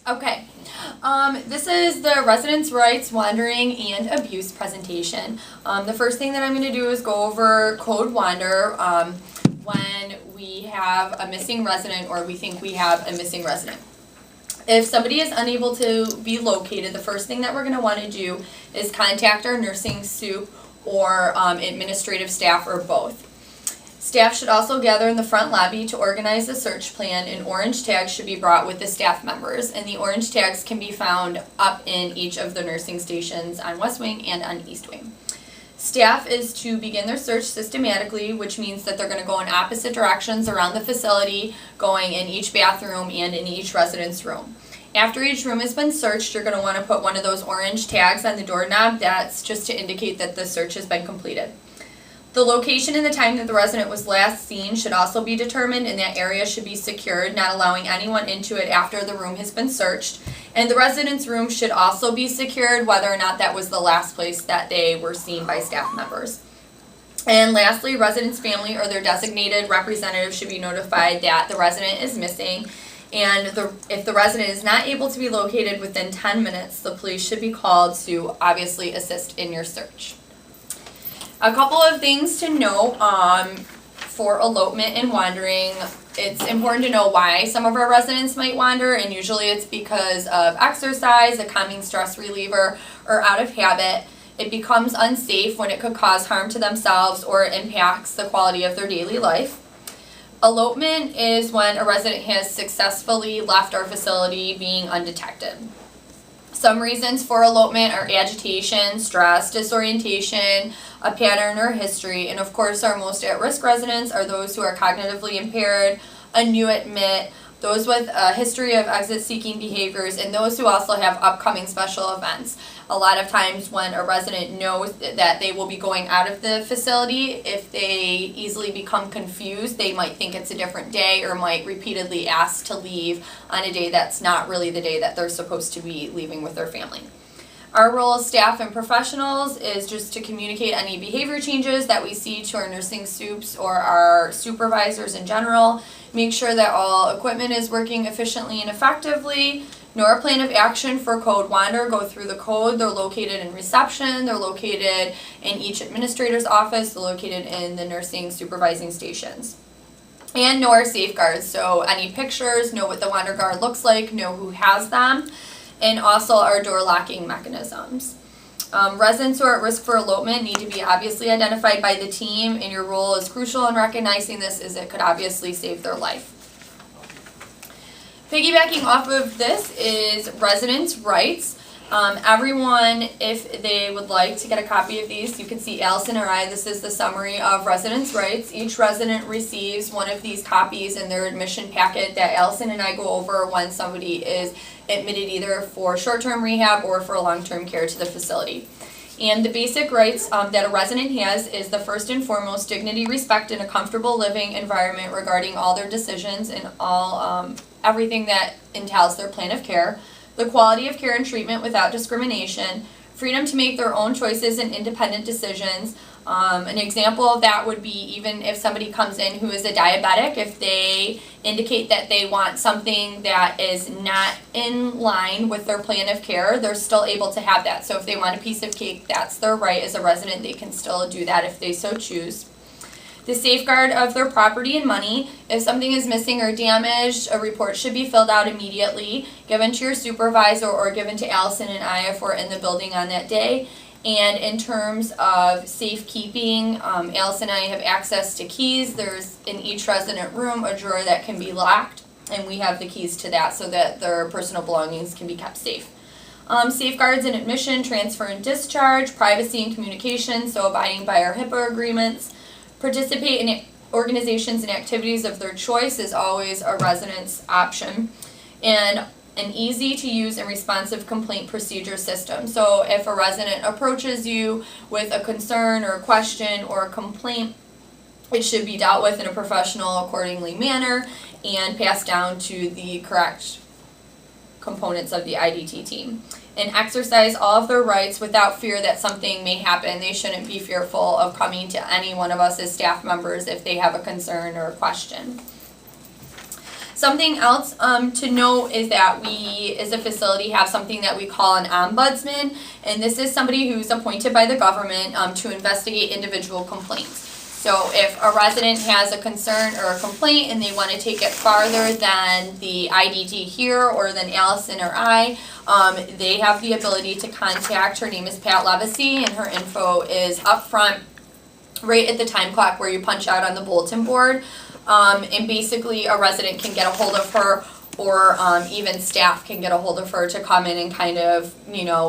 Okay, this is the residents' rights, wandering, and abuse presentation. The first thing that I'm going to do is go over Code Wander when we have a missing resident or we think we have a missing resident. If somebody is unable to be located, the first thing that we're going to want to do is contact our nursing soup or administrative staff or both. Staff should also gather in the front lobby to organize a search plan, and orange tags should be brought with the staff members, and the orange tags can be found up in each of the nursing stations on West Wing and on East Wing. Staff is to begin their search systematically, which means that they're going to go in opposite directions around the facility, going in each bathroom and in each resident's room. After each room has been searched, you're going to want to put one of those orange tags on the doorknob. That's just to indicate that the search has been completed. The location and the time that the resident was last seen should also be determined, and that area should be secured, not allowing anyone into it after the room has been searched. And the resident's room should also be secured, whether or not that was the last place that they were seen by staff members. And lastly, resident's family or their designated representative should be notified that the resident is missing. And if the resident is not able to be located within 10 minutes, the police should be called to obviously assist in your search. A couple of things to note for elopement and wandering. It's important to know why some of our residents might wander, and usually it's because of exercise, a calming stress reliever, or out of habit. It becomes unsafe when it could cause harm to themselves or it impacts the quality of their daily life. Elopement is when a resident has successfully left our facility being undetected. Some reasons for elopement are agitation, stress, disorientation, a pattern or history, and of course our most at-risk residents are those who are cognitively impaired, a new admit, those with a history of exit-seeking behaviors, and those who also have upcoming special events. A lot of times when a resident knows that they will be going out of the facility, if they easily become confused, they might think it's a different day or might repeatedly ask to leave on a day that's not really the day that they're supposed to be leaving with their family. Our role as staff and professionals is just to communicate any behavior changes that we see to our nursing soups or our supervisors in general, make sure that all equipment is working efficiently and effectively, know our plan of action for Code Wander, go through the code. They're located in reception, they're located in each administrator's office, they're located in the nursing supervising stations. And know our safeguards, so any pictures, know what the Wander Guard looks like, know who has them, and also our door locking mechanisms. Residents who are at risk for elopement need to be obviously identified by the team, and your role is crucial in recognizing this as it could obviously save their life. Piggybacking off of this is residents' rights. Everyone, if they would like to get a copy of these, you can see Allison or I, this is the summary of residents' rights. Each resident receives one of these copies in their admission packet that Allison and I go over when somebody is admitted either for short-term rehab or for long-term care to the facility. And the basic rights that a resident has is the first and foremost dignity, respect, and a comfortable living environment regarding all their decisions and all everything that entails their plan of care, the quality of care and treatment without discrimination, freedom to make their own choices and independent decisions. An example of that would be even if somebody comes in who is a diabetic, if they indicate that they want something that is not in line with their plan of care, they're still able to have that. So if they want a piece of cake, that's their right as a resident. They can still do that if they so choose. The safeguard of their property and money. If something is missing or damaged, a report should be filled out immediately, given to your supervisor or given to Allison and I if we're in the building on that day. And in terms of safekeeping, Allison and I have access to keys. There's in each resident room a drawer that can be locked, and we have the keys to that so that their personal belongings can be kept safe. Safeguards in admission, transfer and discharge, privacy and communication, so abiding by our HIPAA agreements. Participate in organizations and activities of their choice is always a resident's option. And an easy to use and responsive complaint procedure system. So if a resident approaches you with a concern or a question or a complaint, it should be dealt with in a professional, accordingly manner and passed down to the correct components of the IDT team. And exercise all of their rights without fear that something may happen. They shouldn't be fearful of coming to any one of us as staff members if they have a concern or a question. Something else to note is that we, as a facility, have something that we call an ombudsman, and this is somebody who's appointed by the government to investigate individual complaints. So if a resident has a concern or a complaint and they want to take it farther than the IDD here or than Allison or I, they have the ability to contact. Her name is Pat Levesey, and her info is up front right at the time clock where you punch out on the bulletin board. And basically a resident can get a hold of her, or even staff can get a hold of her to come in and kind of,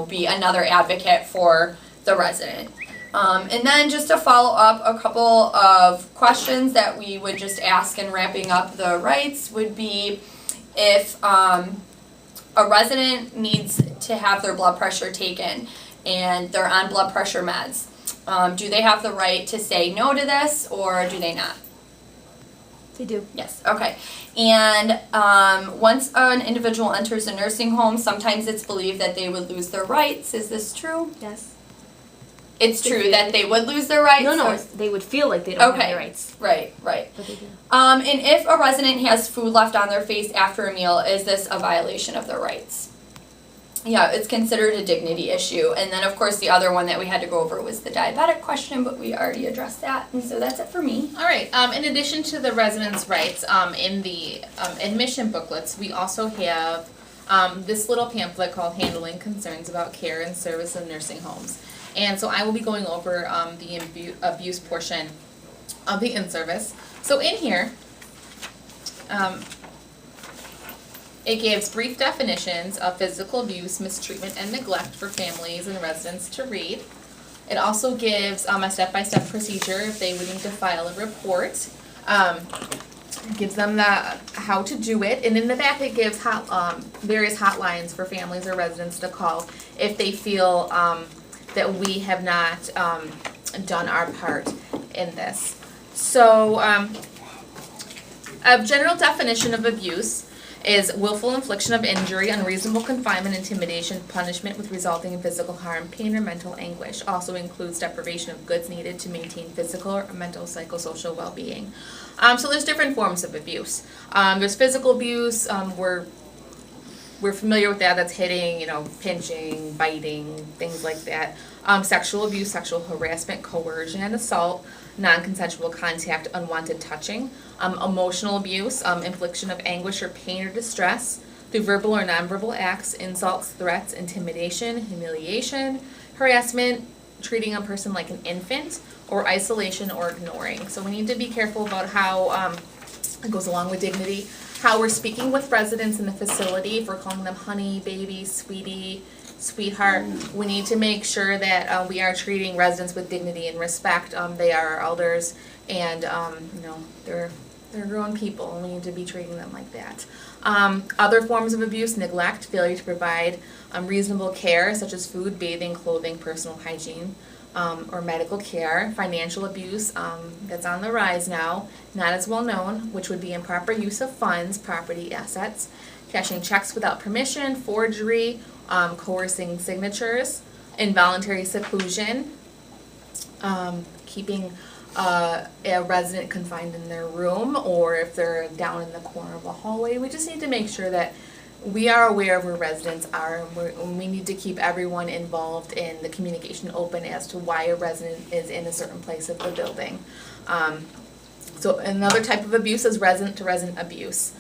be another advocate for the resident. And then just to follow up, a couple of questions that we would just ask in wrapping up the rights would be if a resident needs to have their blood pressure taken and they're on blood pressure meds, do they have the right to say no to this, or do they not? They do. Yes, okay. And once an individual enters a nursing home, sometimes it's believed that they would lose their rights. Is this true? Yes. It's true that they would lose their rights? No, they would feel like they don't have their rights. Right. But they do. And if a resident has food left on their face after a meal, is this a violation of their rights? Yeah, it's considered a dignity issue. And then, of course, the other one that we had to go over was the diabetic question, but we already addressed that. And so that's it for me. All right. In addition to the residents' rights, in the admission booklets, we also have this little pamphlet called Handling Concerns About Care and Service in Nursing Homes. And so I will be going over the abuse portion of the in-service. So in here, it gives brief definitions of physical abuse, mistreatment, and neglect for families and residents to read. It also gives a step-by-step procedure if they would need to file a report. It gives them how to do it, and in the back it gives various hotlines for families or residents to call if they feel that we have not done our part in this. So, a general definition of abuse is willful infliction of injury, unreasonable confinement, intimidation, punishment with resulting in physical harm, pain, or mental anguish. Also includes deprivation of goods needed to maintain physical or mental psychosocial well-being. So there's different forms of abuse. There's physical abuse. We're familiar with that. That's hitting, pinching, biting, things like that. Sexual abuse, sexual harassment, coercion, and assault, non-consensual contact, unwanted touching. Emotional abuse, infliction of anguish or pain or distress through verbal or nonverbal acts, insults, threats, intimidation, humiliation, harassment, treating a person like an infant, or isolation or ignoring. So we need to be careful about how it goes along with dignity, how we're speaking with residents in the facility. If we're calling them honey, baby, sweetie, sweetheart, we need to make sure that we are treating residents with dignity and respect. They are our elders, and they're grown people, and we need to be treating them like that. Other forms of abuse: neglect, failure to provide reasonable care, such as food, bathing, clothing, personal hygiene, or medical care. Financial abuse, that's on the rise now, not as well known, which would be improper use of funds, property, assets, cashing checks without permission, forgery, coercing signatures, involuntary seclusion, keeping a resident confined in their room, or if they're down in the corner of a hallway. We just need to make sure that we are aware of where residents are, and we need to keep everyone involved in the communication open as to why a resident is in a certain place of the building. So another type of abuse is resident-to-resident abuse.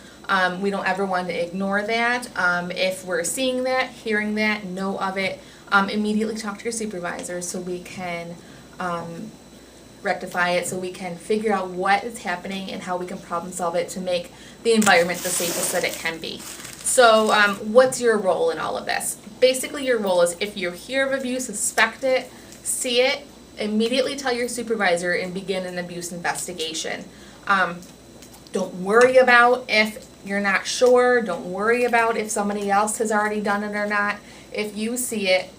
We don't ever want to ignore that. If we're seeing that, hearing that, know of it, immediately talk to your supervisor so we can rectify it, so we can figure out what is happening and how we can problem solve it to make the environment the safest that it can be. So what's your role in all of this? Basically, your role is, if you hear of abuse, suspect it, see it, immediately tell your supervisor and begin an abuse investigation. Don't worry about if you're not sure. Don't worry about if somebody else has already done it or not. If you see it,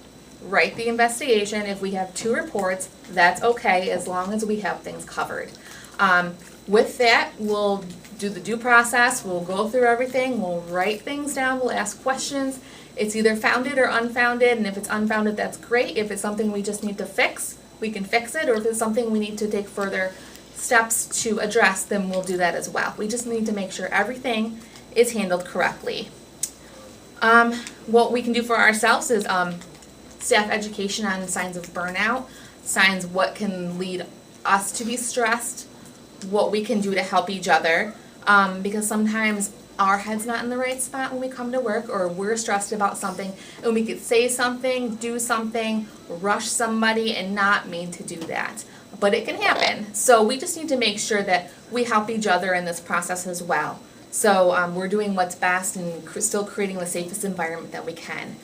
write the investigation. If we have 2 reports, that's okay, as long as we have things covered. With that, we'll do the due process. We'll go through everything. We'll write things down. We'll ask questions. It's either founded or unfounded, and if it's unfounded, that's great. If it's something we just need to fix, we can fix it, or if it's something we need to take further steps to address, then we'll do that as well. We just need to make sure everything is handled correctly. What we can do for ourselves is staff education on signs of burnout, signs what can lead us to be stressed, what we can do to help each other, because sometimes our head's not in the right spot when we come to work, or we're stressed about something, and we could say something, do something, rush somebody, and not mean to do that. But it can happen. So we just need to make sure that we help each other in this process as well. So we're doing what's best and still creating the safest environment that we can.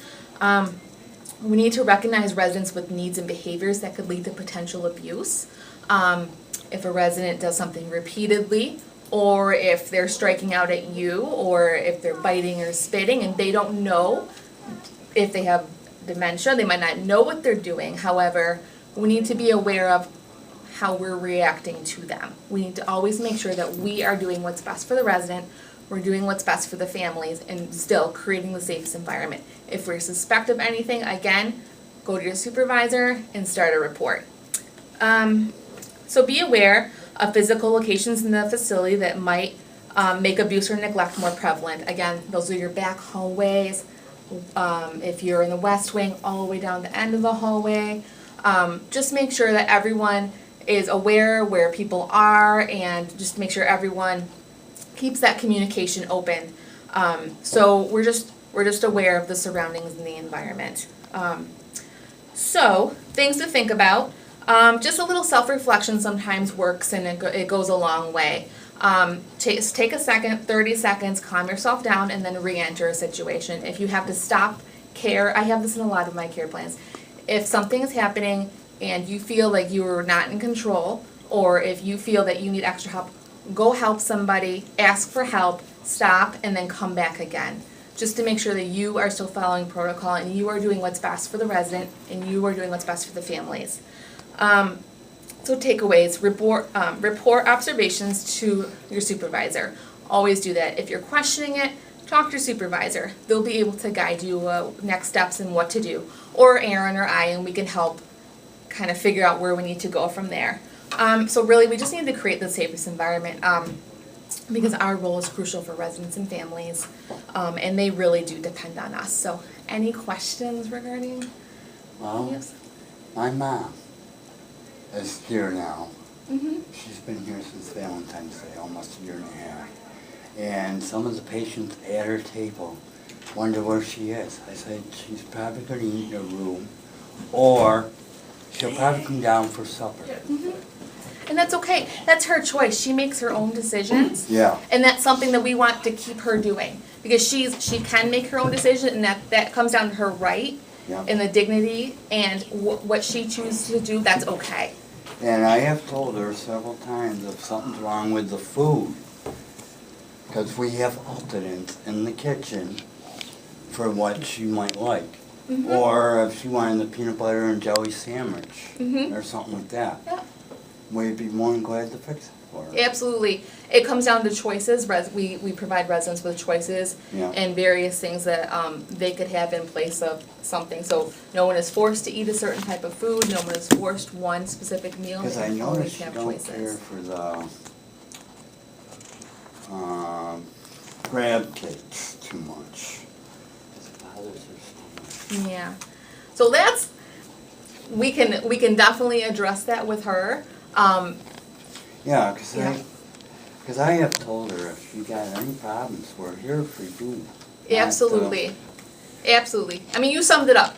We need to recognize residents with needs and behaviors that could lead to potential abuse. If a resident does something repeatedly, or if they're striking out at you, or if they're biting or spitting and they don't know if they have dementia, they might not know what they're doing. However, we need to be aware of how we're reacting to them. We need to always make sure that we are doing what's best for the resident, we're doing what's best for the families, and still creating the safest environment. If we're suspect of anything, again, go to your supervisor and start a report. So be aware of physical locations in the facility that might make abuse or neglect more prevalent. Again, those are your back hallways. If you're in the west wing, all the way down the end of the hallway. Just make sure that everyone is aware where people are, and just make sure everyone keeps that communication open. So we're just aware of the surroundings and the environment. So things to think about. Just a little self-reflection sometimes works, and it goes a long way. Take a second, 30 seconds, calm yourself down, and then re-enter a situation. If you have to stop care, I have this in a lot of my care plans. If something is happening and you feel like you are not in control, or if you feel that you need extra help, go help somebody, ask for help, stop, and then come back again. Just to make sure that you are still following protocol and you are doing what's best for the resident and you are doing what's best for the families. So takeaways, report observations to your supervisor. Always do that. If you're questioning it, talk to your supervisor. They'll be able to guide you next steps and what to do. Or Aaron or I, and we can help kind of figure out where we need to go from there. So really, we just need to create the safest environment because our role is crucial for residents and families, and they really do depend on us. So any questions regarding? Well, Yes. my mom is here now. Mm-hmm. She's been here since Valentine's Day, almost a year and a half. And some of the patients at her table wonder where she is. I said, she's probably going to eat in her room, or she'll probably come down for supper. Mm-hmm. And that's okay. That's her choice. She makes her own decisions. Yeah. And that's something that we want to keep her doing, because she can make her own decision, and that comes down to her right. Yeah. And the dignity, and what she chooses to do, that's okay. And I have told her several times if something's wrong with the food, because we have alternates in the kitchen for what she might like. Mm-hmm. Or if she wanted the peanut butter and jelly sandwich, Mm-hmm. or something like that. Yeah. We'd be more than glad to fix it for her. Absolutely. It comes down to choices. We provide residents with choices Yeah. and various things that they could have in place of something. So no one is forced to eat a certain type of food. No one is forced one specific meal. Because They I can noticed always you have don't care for the crab cakes too much. It bothers her so much. Yeah. So that's, we can definitely address that with her. Yeah, because Yeah. I have told her if you got any problems, we're here for you. Absolutely. Absolutely. I mean, you summed it up.